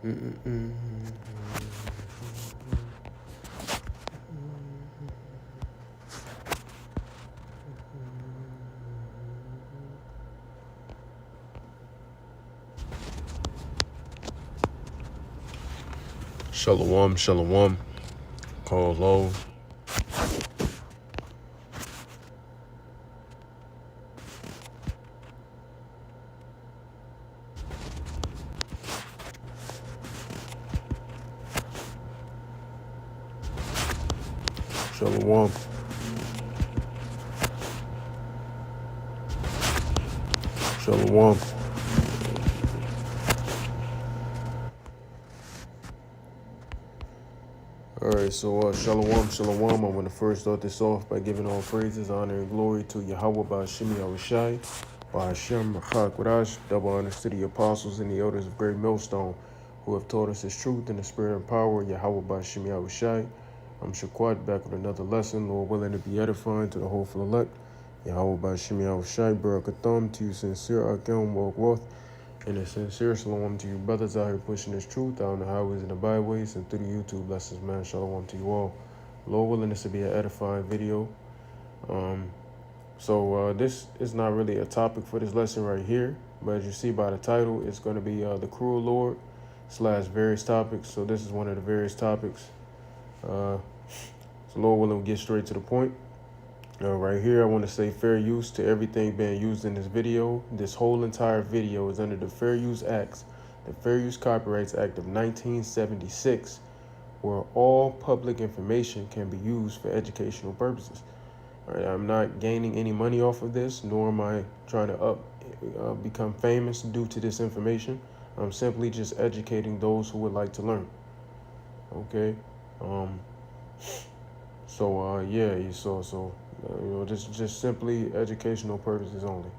Mm-mm-mm. Shalom, shalom. Call low. Shalom. Shalom. Alright, so shalom, shalom. I want to first start this off by giving all praises, honor, and glory to Yahweh Ba'ashim Yahushai, Ba'ashem Rachak double honors to the apostles and the elders of Great Millstone, who have taught us his truth in the spirit and power, Yahweh Ba'ashim Yahushai. I'm Shaquat, back with another lesson, Lord willing to be edifying to the hopeful elect. Yahweh Ba'ashim Yahushai, Barakatham, to you sincere Akim Walkworth, and a sincere shalom to you brothers out here pushing this truth out on the highways and the byways and through the YouTube lessons, man. Shalom to you all. Lord willing, this to be an edifying video. So this is not really a topic for this lesson right here, but as you see by the title, it's going to be the cruel Lord / various topics. So this is one of the various topics. So Lord willing, we'll get straight to the point. Right here, I want to say fair use to everything being used in this video. This whole entire video is under the Fair Use Acts, the Fair Use Copyrights Act of 1976, where all public information can be used for educational purposes. All right, I'm not gaining any money off of this, nor am I trying to become famous due to this information. I'm simply just educating those who would like to learn. Okay. Yeah, you saw just simply educational purposes only.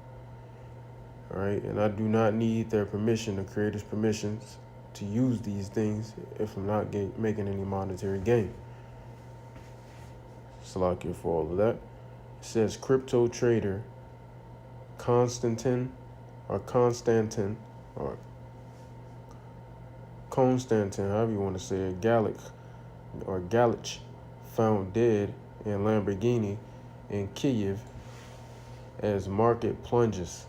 All right, and I do not need their permission, the creators' permissions, to use these things if I'm not making any monetary gain. Salakia for all of that. It says crypto trader Constantine, Constantin, however you want to say it, Galich, found dead in Lamborghini in Kyiv as market plunges.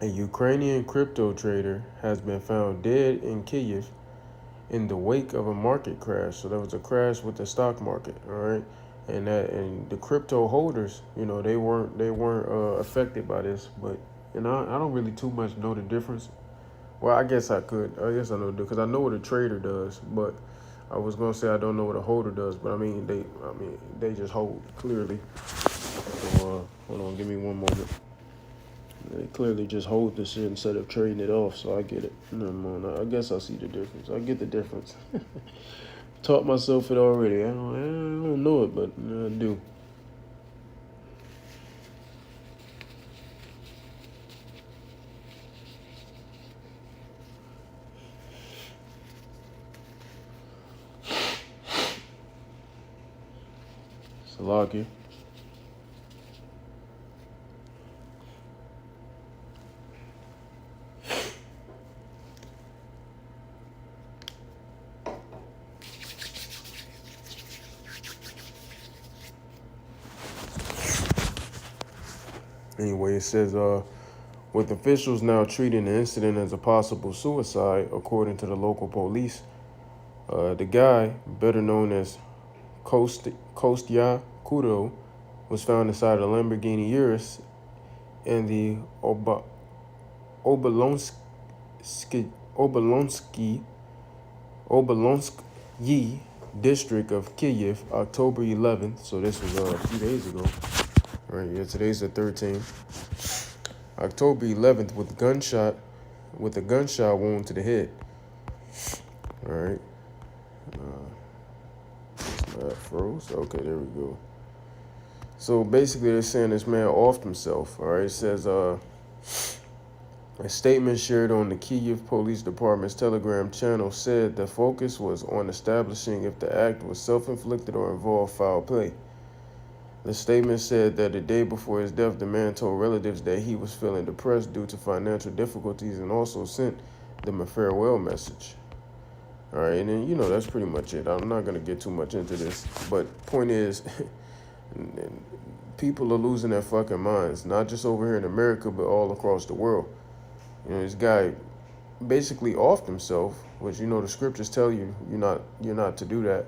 A Ukrainian crypto trader has been found dead in Kyiv in the wake of a market crash. So there was a crash with the stock market, all right? And the crypto holders, they weren't affected by this, but I don't really too much know the difference. Well, I guess I could. I guess I know because I know what a trader does, but I was gonna say I don't know what a holder does. But they just hold clearly. So hold on, give me one moment. They clearly just hold the shit instead of trading it off, so I get it. I guess I see the difference. I get the difference. Taught myself it already. I don't know it, but I do. Salaki. Anyway, it says, with officials now treating the incident as a possible suicide, according to the local police, the guy, better known as Kostya Kudo, was found inside a Lamborghini Urus in the Obolonsky district of Kyiv, October 11th. So this was a few days ago. Right, yeah, today's the 13th. October 11th with a gunshot wound to the head. All right. That froze. Okay, there we go. So basically, they're saying this man offed himself. All right. It says a statement shared on the Kyiv Police Department's Telegram channel said the focus was on establishing if the act was self-inflicted or involved foul play. The statement said that the day before his death, the man told relatives that he was feeling depressed due to financial difficulties and also sent them a farewell message. All right, and then that's pretty much it. I'm not gonna get too much into this, but point is, people are losing their fucking minds, not just over here in America, but all across the world. This guy basically offed himself, which the scriptures tell you you're not to do that.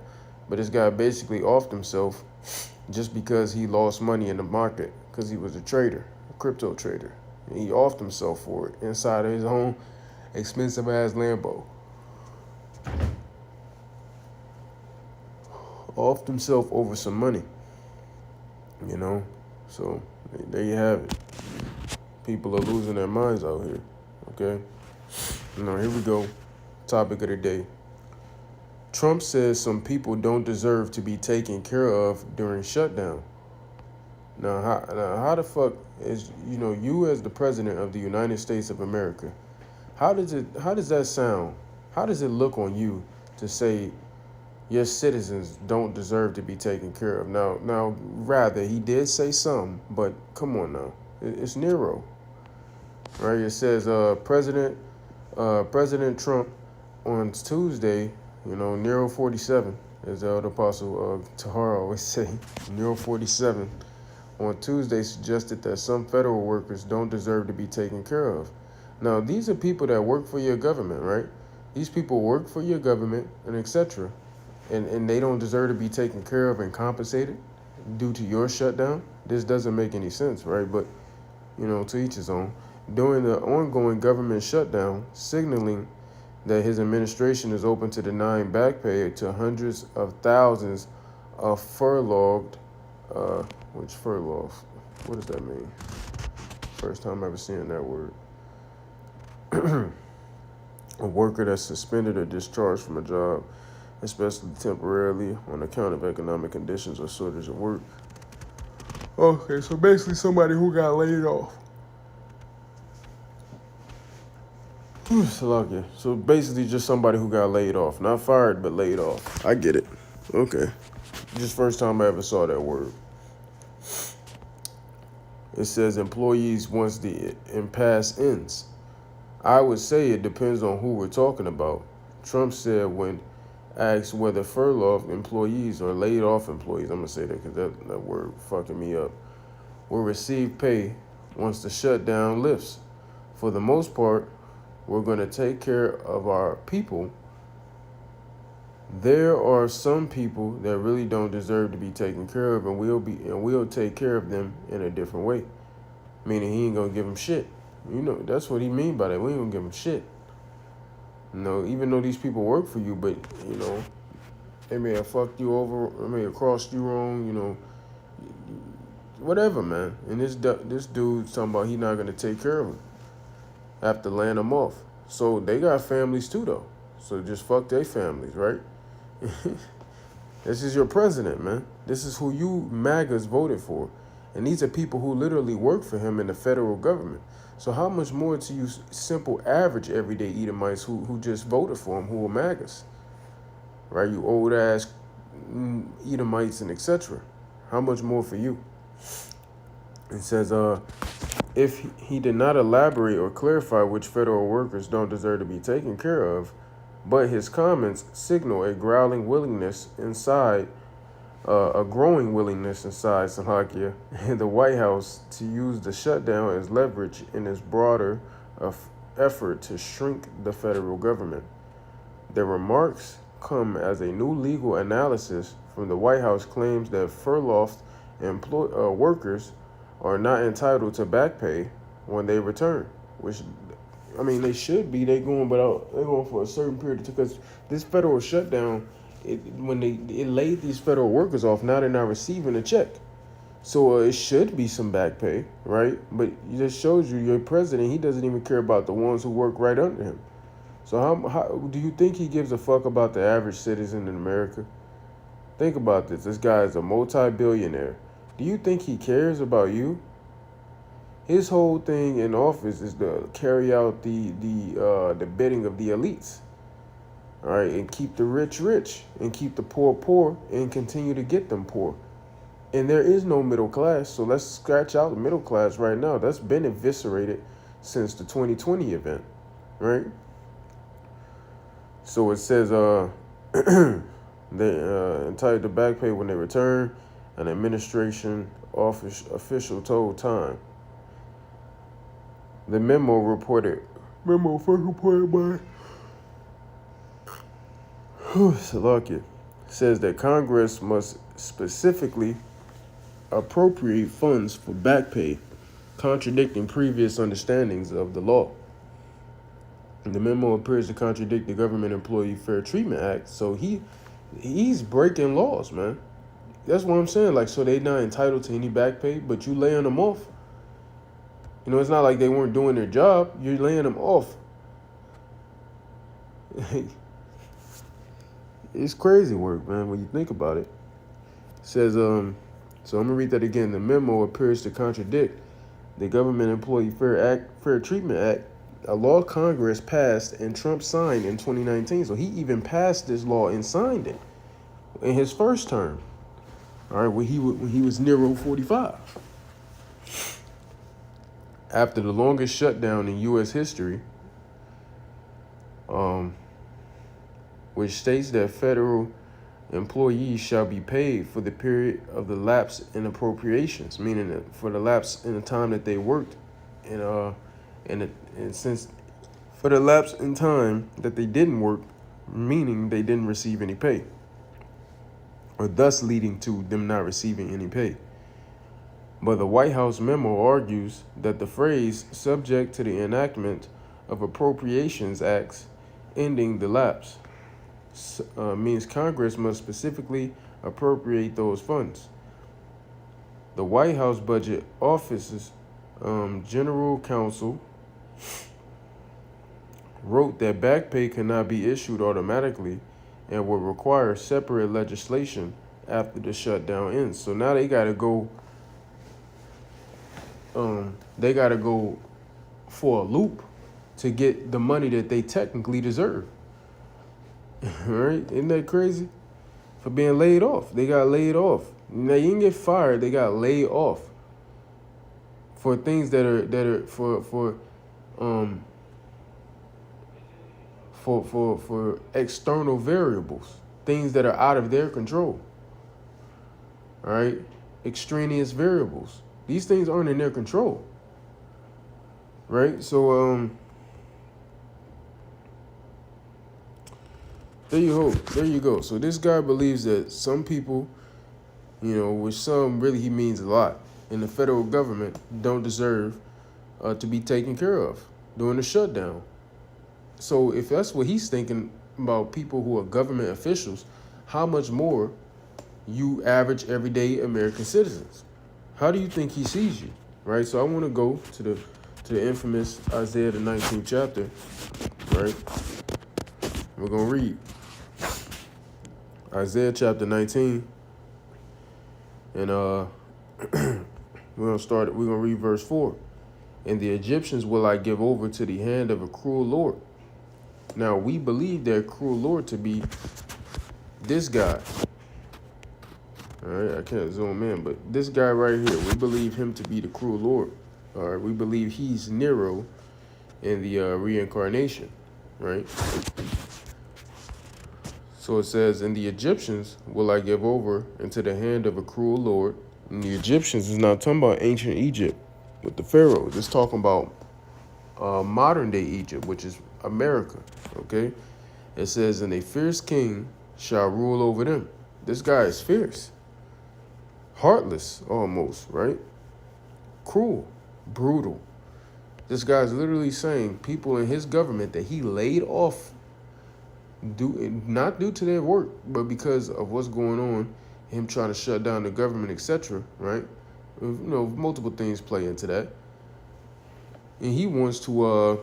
But this guy basically offed himself just because he lost money in the market because he was a trader, a crypto trader. And he offed himself for it inside of his own expensive ass Lambo. Offed himself over some money. So there you have it. People are losing their minds out here. Okay. Here we go. Topic of the day. Trump says some people don't deserve to be taken care of during shutdown. Now, how the fuck is you as the president of the United States of America? How does that sound? How does it look on you to say your citizens don't deserve to be taken care of? Now, rather he did say some, but come on now, it's Nero, right? It says President Trump on Tuesday. Nero 47, as the Apostle Tahar always say, Nero 47, on Tuesday suggested that some federal workers don't deserve to be taken care of. Now, these are people that work for your government, right? These people work for your government and etc. And they don't deserve to be taken care of and compensated due to your shutdown. This doesn't make any sense, right? But, to each his own. During the ongoing government shutdown, signaling that his administration is open to denying back pay to hundreds of thousands of furloughed, what does that mean? First time ever seeing that word. A worker that's suspended or discharged from a job, especially temporarily on account of economic conditions or shortage of work. Okay, so basically somebody who got laid off. So basically just somebody who got laid off. Not fired, but laid off. I get it. Okay. Just first time I ever saw that word. It says employees once the impasse ends. I would say it depends on who we're talking about. Trump said when asked whether furloughed employees or laid off employees, I'm going to say that because that word fucking me up, will receive pay once the shutdown lifts. For the most part, we're going to take care of our people. There are some people that really don't deserve to be taken care of, and we'll take care of them in a different way. Meaning he ain't going to give them shit. That's what he mean by that. We ain't going to give them shit. Even though these people work for you, but, they may have fucked you over, or may have crossed you wrong, whatever, man. And this dude's talking about he not going to take care of them. Have to land them off. So they got families too, though. So just fuck their families, right? This is your president, man. This is who you MAGAs voted for. And these are people who literally work for him in the federal government. So how much more to you simple, average, everyday Edomites who just voted for him, who are MAGAs? Right? You old-ass Edomites and etc. How much more for you? It says, if he did not elaborate or clarify which federal workers don't deserve to be taken care of, but his comments signal a growing willingness inside Salakia, and the White House to use the shutdown as leverage in its broader effort to shrink the federal government. The remarks come as a new legal analysis from the White House claims that furloughed workers are not entitled to back pay when they return, which, they should be. They're going for a certain period because this federal shutdown, when it laid these federal workers off, now they're not receiving a check. So it should be some back pay, right? But it just shows you your president, he doesn't even care about the ones who work right under him. So how do you think he gives a fuck about the average citizen in America? Think about this. This guy is a multi-billionaire. Do you think he cares about you? His whole thing in office is to carry out the bidding of the elites, all right, and keep the rich rich and keep the poor poor and continue to get them poor. And there is no middle class, so let's scratch out the middle class right now. That's been eviscerated since the 2020 event, right? So it says they entitled to back pay when they return. An administration office official told Time. The memo first reported by Salakia says that Congress must specifically appropriate funds for back pay, contradicting previous understandings of the law. The memo appears to contradict the Government Employee Fair Treatment Act, so he's breaking laws, man. That's what I'm saying. Like, so they not entitled to any back pay, but you laying them off. You know, it's not like they weren't doing their job. You're laying them off. It's crazy work, man, when you think about it. It says, so I'm going to read that again. The memo appears to contradict the Government Employee Fair Treatment Act, a law Congress passed and Trump signed in 2019. So he even passed this law and signed it in his first term. All right, when he was Nero 45. After the longest shutdown in U.S. history, which states that federal employees shall be paid for the period of the lapse in appropriations, meaning that for the lapse in the time that they worked, and since for the lapse in time that they didn't work, meaning they didn't receive any pay, or thus leading to them not receiving any pay. But the White House memo argues that the phrase "subject to the enactment of Appropriations Acts ending the lapse" means Congress must specifically appropriate those funds. The White House Budget Office's General Counsel wrote that back pay cannot be issued automatically and would require separate legislation after the shutdown ends. So now they got to go. They got to go for a loop to get the money that they technically deserve. Right? Isn't that crazy? For being laid off. They got laid off. Now, you didn't get fired. They got laid off for things that are for external variables, things that are out of their control. All right? Extraneous variables. These things aren't in their control. Right? So there you go. So this guy believes that some people, you know, which some really he means a lot, in the federal government don't deserve to be taken care of during the shutdown. So if that's what he's thinking about people who are government officials, how much more you average everyday American citizens? How do you think he sees you? Right? So I want to go to the infamous Isaiah the 19th chapter. Right? We're gonna read Isaiah chapter 19, and we're gonna read verse 4. And the Egyptians will I give over to the hand of a cruel Lord. Now we believe that cruel Lord to be this guy. All right, I can't zoom in, but this guy right here, we believe him to be the cruel Lord. All right, we believe he's Nero in the reincarnation, right? So it says, and the Egyptians will I give over into the hand of a cruel Lord. And the Egyptians is not talking about ancient Egypt with the pharaohs. It's talking about modern day Egypt, which is America, okay? It says, and a fierce king shall rule over them. This guy is fierce. Heartless, almost, right? Cruel, brutal. This guy's literally saying people in his government that he laid off, not due to their work, but because of what's going on, him trying to shut down the government, etc., right? You know, multiple things play into that. And he wants to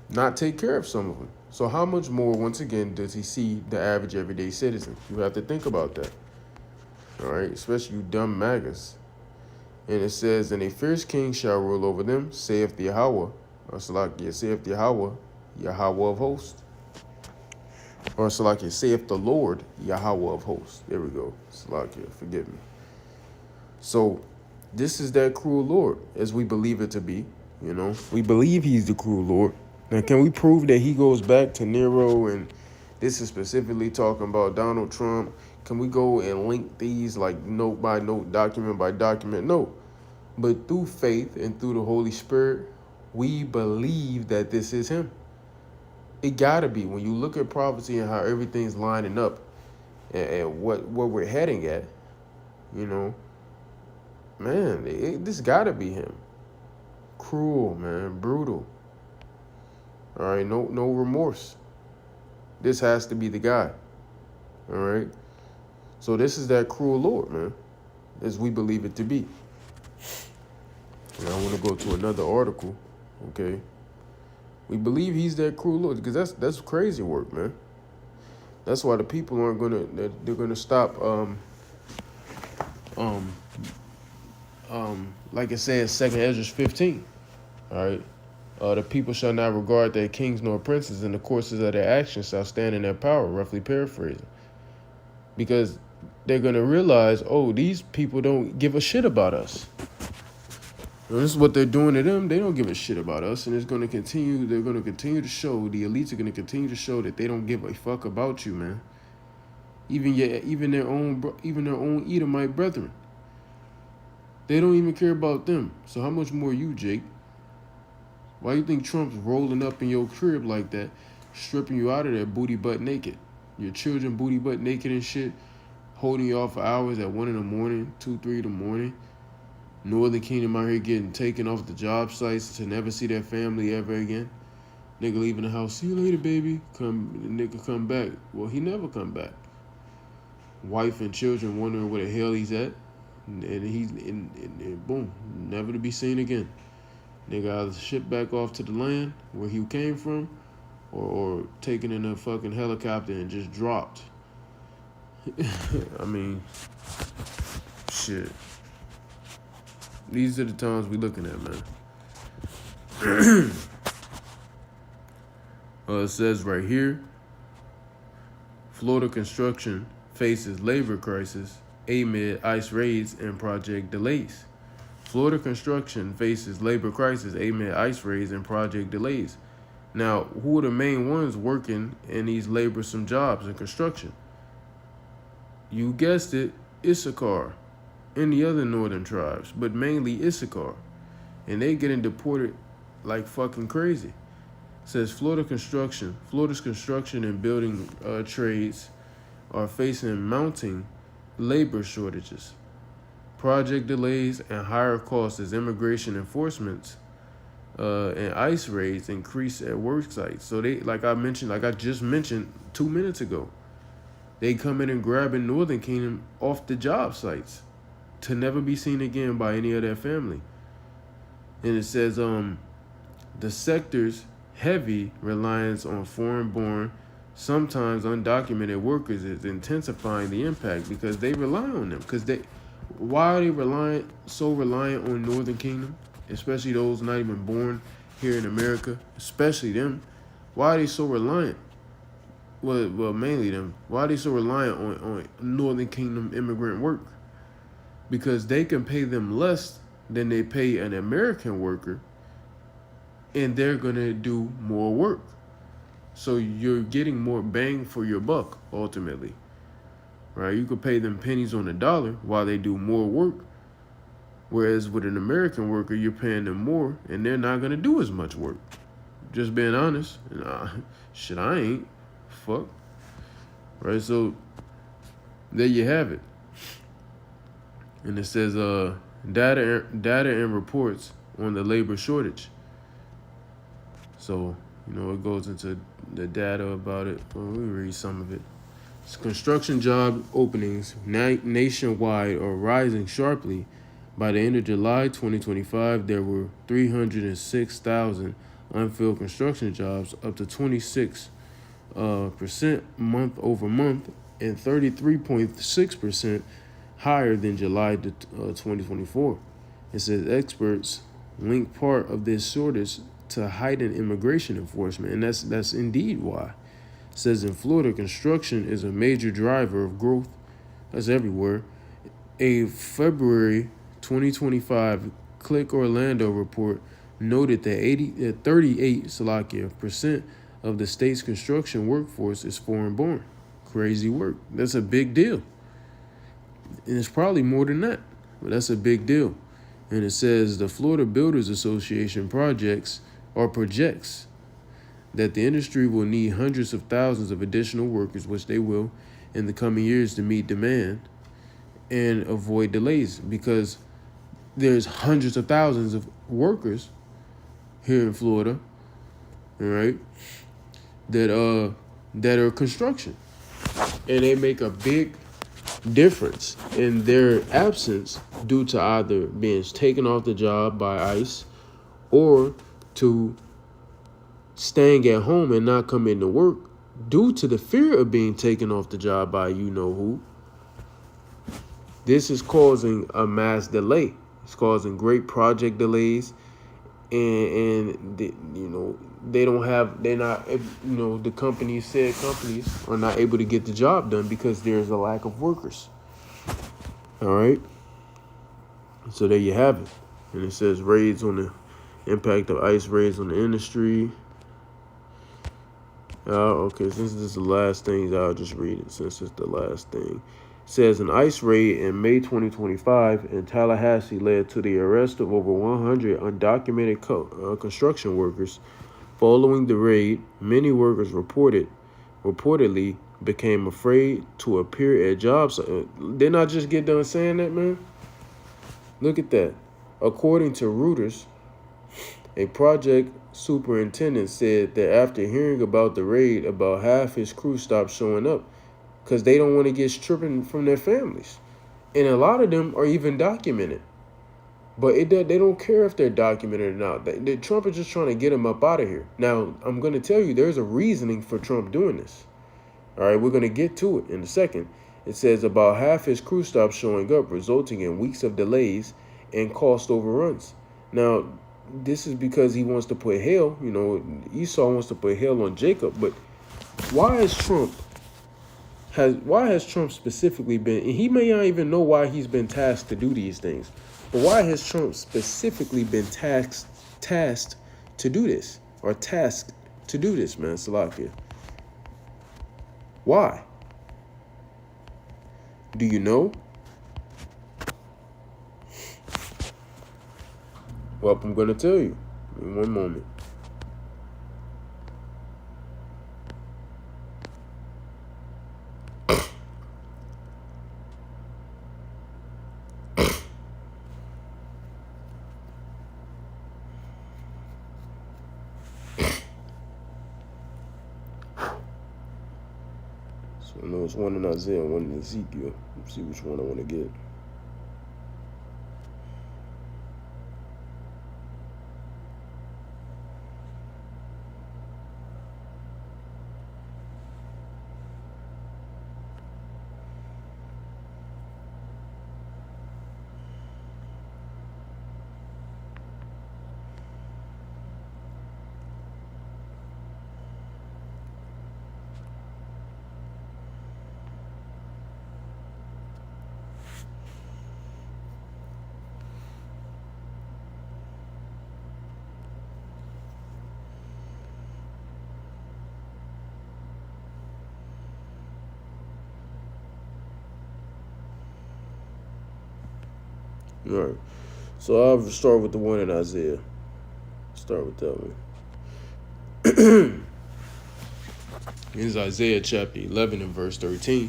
not take care of some of them. So how much more, once again, does he see the average everyday citizen? You have to think about that. All right, especially you dumb MAGAs. And it says, and a fierce king shall rule over them, saith the Yahweh, or Salakia, saith the Yahweh, Yahweh of hosts. Or Salakia, saith the Lord, Yahweh of hosts. There we go. Salakia, forgive me. So this is that cruel Lord, as we believe it to be. You know, we believe he's the cruel Lord. Now, can we prove that he goes back to Nero and This is specifically talking about Donald Trump. Can we go and link these like note by note, document by document? No. But through faith and through the Holy Spirit, we believe that this is him. It gotta be. When you look at prophecy and how everything's lining up and what we're heading at, you know, man, this gotta be him. Cruel, man, brutal. All right, no remorse. This has to be the guy. All right. So this is that cruel Lord, man, as we believe it to be. And I want to go to another article. Okay. We believe he's that cruel Lord because that's crazy work, man. That's why the people aren't they're gonna stop. Like it says, 2 Ezra 15. All right. The people shall not regard their kings nor princes, and the courses of their actions shall stand in their power, roughly paraphrasing. Because they're going to realize, oh, these people don't give a shit about us. And this is what they're doing to them. They don't give a shit about us, and it's going to continue. They're going to continue to show, the elites are going to continue to show that they don't give a fuck about you, man. Even their own Edomite brethren. They don't even care about them. So how much more you, Jake? Why you think Trump's rolling up in your crib like that, stripping you out of there booty butt naked? Your children booty butt naked and shit, holding you off for hours at 1 in the morning, 2, 3 in the morning. Northern Kingdom out here getting taken off the job sites to never see their family ever again. Nigga leaving the house, see you later, baby. Nigga come back. Well, he never come back. Wife and children wondering where the hell he's at. And boom, never to be seen again. Nigga either shipped back off to the land where he came from or taken in a fucking helicopter and just dropped. I mean, shit. These are the times we looking at, man. It says right here, Florida construction faces labor crisis amid ICE raids and project delays. Florida construction faces labor crisis amid ICE raids and project delays. Now, who are the main ones working in these laborsome jobs in construction? You guessed it, Issachar and the other northern tribes, but mainly Issachar. And they getting deported like fucking crazy. It says Florida's construction and building trades are facing mounting labor shortages, project delays, and higher costs as immigration enforcement and ICE raids increase at work sites. So they, like I just mentioned 2 minutes ago, they come in and grabbing Northern Kingdom off the job sites to never be seen again by any of their family. And it says the sector's heavy reliance on foreign-born, sometimes undocumented workers is intensifying the impact because they rely on them. Why are they so reliant on Northern Kingdom, especially those not even born here in America, especially them? Why are they so reliant? Well, mainly them. Why are they so reliant on Northern Kingdom immigrant work? Because they can pay them less than they pay an American worker, and they're going to do more work. So you're getting more bang for your buck, ultimately. Right? You could pay them pennies on the dollar while they do more work. Whereas with an American worker, you're paying them more, and they're not going to do as much work. Just being honest. Shit, I ain't. Fuck. Right? So there you have it. And it says data and reports on the labor shortage. So, it goes into the data about it. Well, we read some of it. Construction job openings nationwide are rising sharply. By the end of July 2025, there were 306,000 unfilled construction jobs, up to 26% month over month, and 33.6% higher than July 2024. It says experts link part of this shortage to heightened immigration enforcement, and that's indeed why. It says in Florida, construction is a major driver of growth. That's everywhere. A February 2025 Click Orlando report noted that 38% of the state's construction workforce is foreign-born. Crazy work. That's a big deal. And it's probably more than that, but that's a big deal. And it says the Florida Builders Association projects that the industry will need hundreds of thousands of additional workers, which they will, in the coming years to meet demand and avoid delays, because there's hundreds of thousands of workers here in Florida, all right, that are construction, and they make a big difference in their absence due to either being taken off the job by ICE or to staying at home and not coming to work due to the fear of being taken off the job by you know who. This is causing a mass delay. It's causing great project delays, and the companies are not able to get the job done because there's a lack of workers. All right. So there you have it. And it says raids on the impact of ICE raids on the industry. Okay, since this is the last thing, I'll just read it since it's the last thing. It says an ICE raid in May 2025 in Tallahassee led to the arrest of over 100 undocumented construction workers. Following the raid, many workers reportedly became afraid to appear at jobs. Didn't I just get done saying that, man? Look at that. According to Reuters, a project superintendent said that after hearing about the raid, about half his crew stopped showing up because they don't want to get stripping from their families. And a lot of them are even documented. But they don't care if they're documented or not. Trump is just trying to get them up out of here. Now, I'm going to tell you, there's a reasoning for Trump doing this. All right, we're going to get to it in a second. It says about half his crew stopped showing up, resulting in weeks of delays and cost overruns. Now, this is because he wants to put hell, Esau wants to put hell on Jacob. But why has Trump specifically been, and he may not even know why he's been tasked to do these things, but why has Trump specifically been tasked to do this, or tasked to do this, man, Salakia? Why? Do you know? Well, I'm going to tell you in one moment. So I know it's one in Isaiah, one in Ezekiel. Let's see which one I want to get. All right, so I'll start with the one in Isaiah. Start with that one. Here's Isaiah chapter 11 and verse 13.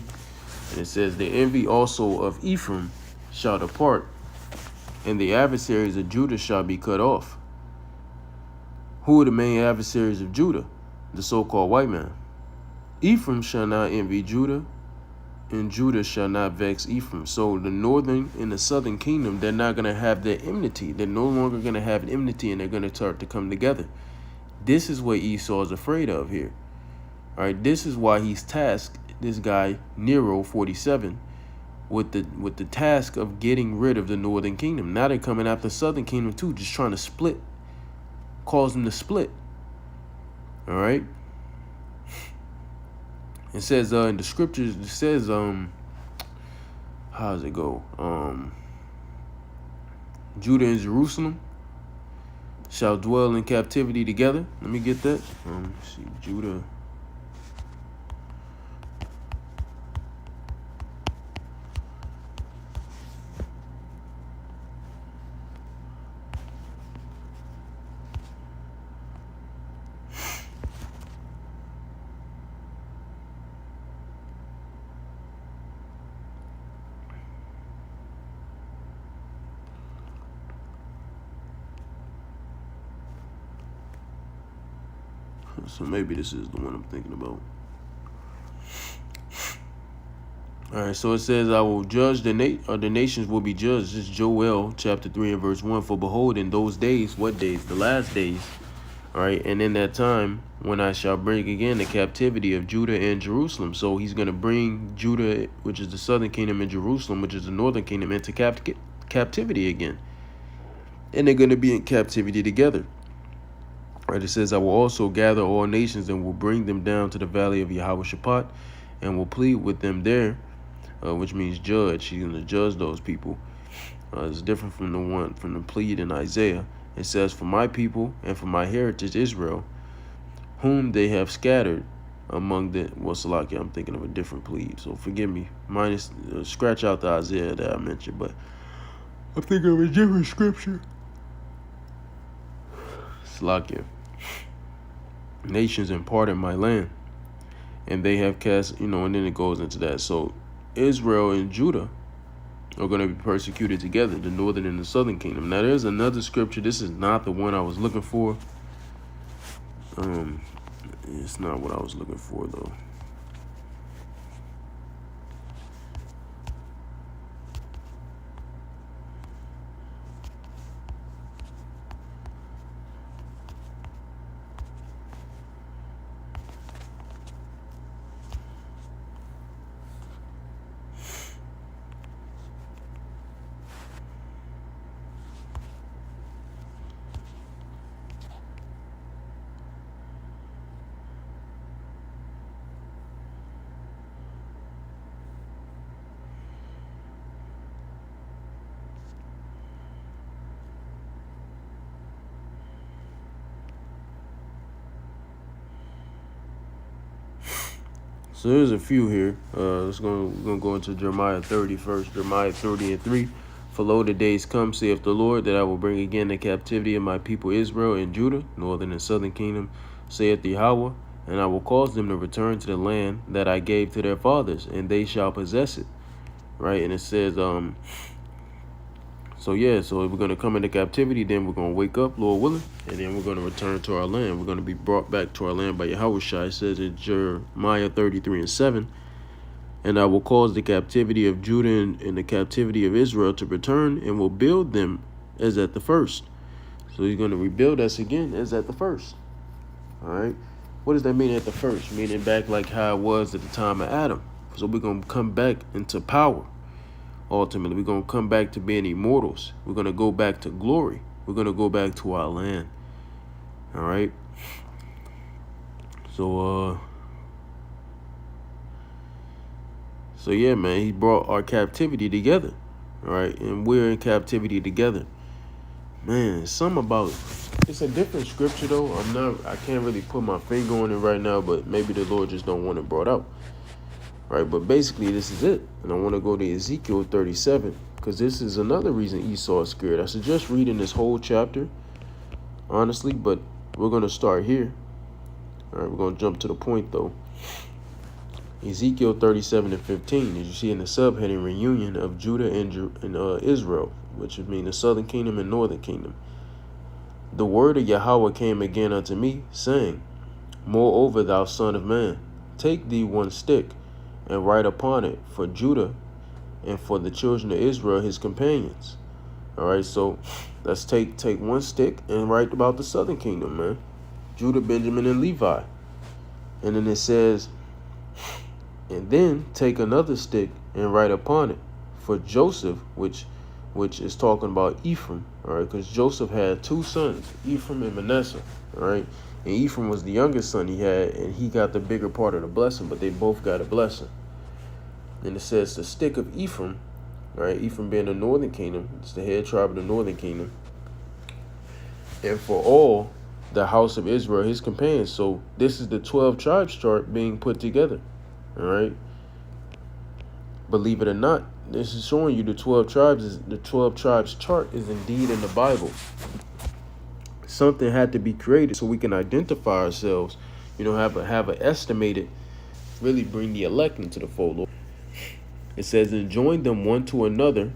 And it says, the envy also of Ephraim shall depart, and the adversaries of Judah shall be cut off. Who are the main adversaries of Judah? The so-called white man. Ephraim shall not envy Judah, and Judah shall not vex Ephraim. So the northern and the southern kingdom, they're not going to have their enmity. They're no longer going to have an enmity, and they're going to start to come together. This is what Esau is afraid of here. All right, this is why he's tasked this guy Nero 47 with the task of getting rid of the northern kingdom. Now they're coming after the southern kingdom too, just trying to split, cause them to split. All right. It says in the scriptures, it says how does it go? Judah and Jerusalem. shall dwell in captivity together. Let me get that. Let's see, Judah. So maybe this is the one I'm thinking about. All right, so it says, I will judge the nations will be judged. This is Joel chapter 3 and verse 1. For behold, in those days, what days? The last days. All right, and in that time, when I shall bring again the captivity of Judah and Jerusalem. So he's going to bring Judah, which is the southern kingdom, and Jerusalem, which is the northern kingdom, into captivity again. And they're going to be in captivity together. Right, it says, I will also gather all nations and will bring them down to the valley of Yahweh-Shaphat and will plead with them there, which means judge. He's going to judge those people. It's different from the plead in Isaiah. It says, for my people and for my heritage Israel, whom they have scattered among the, Salaki, I'm thinking of a different plead, so forgive me. Minus, scratch out the Isaiah that I mentioned, but I'm thinking of a different scripture. Salakia. Nations imparted my land, and they have cast, and then it goes into that. So Israel and Judah are going to be persecuted together, the northern and the southern kingdom. Now there's another scripture. This is not the one I was looking for. It's not what I was looking for though. So there's a few here. We're gonna go into Jeremiah 30 first. Jeremiah 30 and 3. For lo, the days come, saith the Lord, that I will bring again the captivity of my people Israel and Judah, northern and southern kingdom, saith Yahweh, and I will cause them to return to the land that I gave to their fathers, and they shall possess it. Right, and it says, so if we're going to come into captivity, then we're going to wake up, Lord willing, and then we're going to return to our land. We're going to be brought back to our land by Yahweh Shai. It says in Jeremiah 33 and 7, and I will cause the captivity of Judah and the captivity of Israel to return, and will build them as at the first. So he's going to rebuild us again as at the first. All right. What does that mean at the first? Meaning back like how it was at the time of Adam. So we're going to come back into power. Ultimately, we're going to come back to being immortals. We're going to go back to glory. We're going to go back to our land. All right. So yeah, man, he brought our captivity together. All right. And we're in captivity together. Man, something about it. It's a different scripture, though. I can't really put my finger on it right now, but maybe the Lord just don't want it brought out. Right, but basically this is it. And I want to go to Ezekiel 37, because this is another reason Esau is scared. I suggest reading this whole chapter, honestly, but we're going to start here. All right, we're going to jump to the point, though. Ezekiel 37 and 15, as you see in the subheading, reunion of Judah and Israel, which would mean the southern kingdom and northern kingdom. The word of Yahweh came again unto me, saying, moreover, thou son of man, take thee one stick, and write upon it for Judah and for the children of Israel, his companions. All right, so let's take one stick and write about the southern kingdom, man. Judah, Benjamin, and Levi. And then it says, and then take another stick and write upon it for Joseph, which is talking about Ephraim, all right, because Joseph had two sons, Ephraim and Manasseh, all right. And Ephraim was the youngest son he had, and he got the bigger part of the blessing, but they both got a blessing. And it says the stick of Ephraim, right? Ephraim being the northern kingdom. It's the head tribe of the northern kingdom. and for all the house of Israel, his companions. So this is the 12 tribes chart being put together. All right. Believe it or not, this is showing you the 12 tribes chart is indeed in the Bible. Something had to be created so we can identify ourselves, have an estimated, really bring the elect into the fold. It says, and join them one to another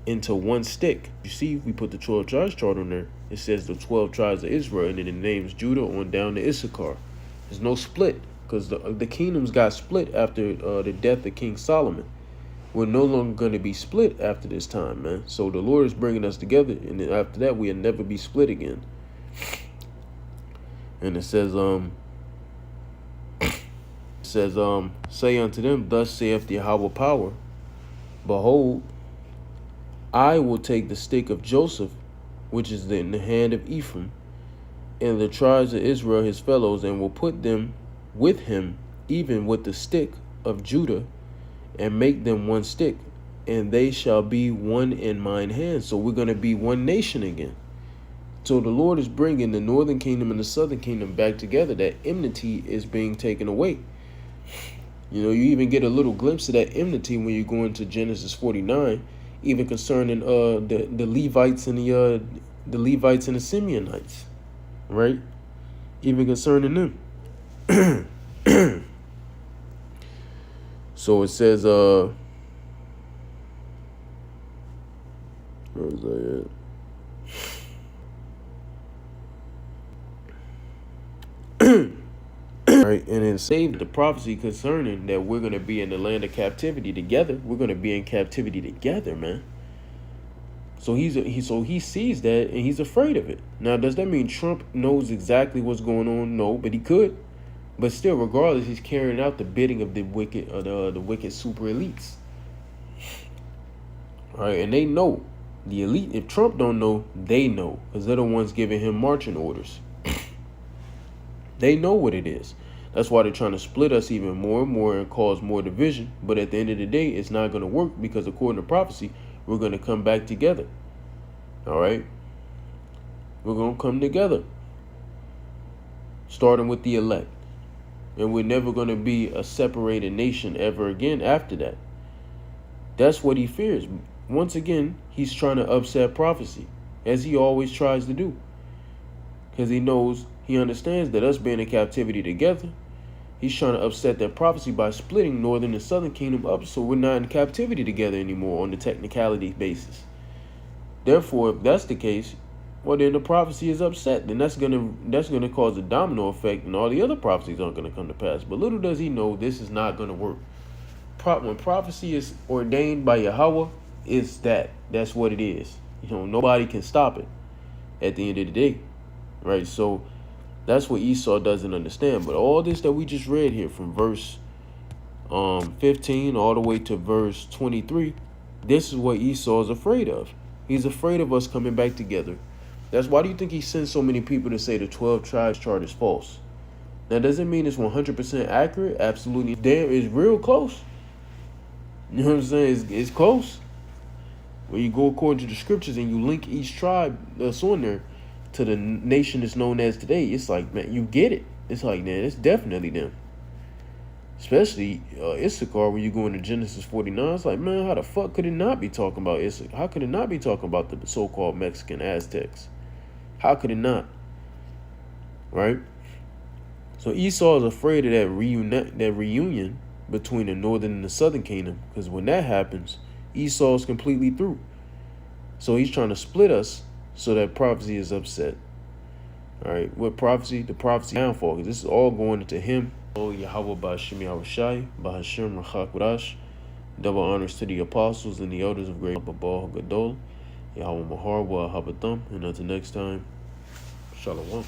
into one stick. You see, we put the 12 tribes chart on there. It says the 12 tribes of Israel, and then it names Judah on down to Issachar. There's no split, because the kingdoms got split after the death of King Solomon. We're no longer going to be split after this time, man. So the Lord is bringing us together, and then after that, we'll never be split again. And it says, say unto them, thus saith the Yahweh power, behold, I will take the stick of Joseph, which is in the hand of Ephraim, and the tribes of Israel his fellows, and will put them with him, even with the stick of Judah, and make them one stick, and they shall be one in mine hand. So we're going to be one nation again. So the Lord is bringing the northern kingdom and the southern kingdom back together. That enmity is being taken away. You even get a little glimpse of that enmity when you go into Genesis 49, even concerning the Levites and the Levites and the Simeonites, right? Even concerning them. So it says, where is that at? Right, and it saved the prophecy concerning that we're going to be in the land of captivity together. We're going to be in captivity together, man. So he sees that and he's afraid of it. Now, does that mean Trump knows exactly what's going on? No, but he could. But still, regardless, he's carrying out the bidding of the wicked super elites. All right, and they know. The elite, if Trump don't know, they know, because they're the ones giving him marching orders. They know what it is. That's why they're trying to split us even more and more and cause more division. But at the end of the day, it's not going to work, because according to prophecy, we're going to come back together. All right? We're going to come together, starting with the elect. And we're never going to be a separated nation ever again after that. That's what he fears. Once again, he's trying to upset prophecy, as he always tries to do. Because he understands that us being in captivity together, he's trying to upset that prophecy by splitting northern and southern kingdom up, so we're not in captivity together anymore on the technicality basis. Therefore, if that's the case, well, then the prophecy is upset. Then that's gonna cause a domino effect, and all the other prophecies aren't gonna come to pass. But little does he know, this is not gonna work. When prophecy is ordained by Yahweh, that's what it is. Nobody can stop it at the end of the day, right? So that's what Esau doesn't understand. But all this that we just read here, from verse 15 all the way to verse 23, this is what Esau is afraid of. He's afraid of us coming back together. That's why do you think he sends so many people to say the 12 tribes chart is false? Now, does it mean it's 100% accurate? Absolutely. Damn, it's real close. You know what I'm saying? It's close. When you go according to the scriptures and you link each tribe that's on there to the nation that's known as today, it's like, man, you get it. It's like, man, it's definitely them. Especially Issachar, when you go into Genesis 49, it's like, man, how the fuck could it not be talking about Issachar? How could it not be talking about the so-called Mexican Aztecs? How could it not? Right? So Esau is afraid of that reunion between the northern and the southern kingdom, because when that happens, Esau is completely through. So he's trying to split us so that prophecy is upset. All right, what prophecy? The prophecy downfall, because this is all going into him. Oh, Yahweh Ba'Shem Yahushai, Ba'Hashem Rachak Rash. Double honors to the apostles and the elders of great Babal Gadol, Yahweh Mahar Wa Habatham, and until next time, Shalom.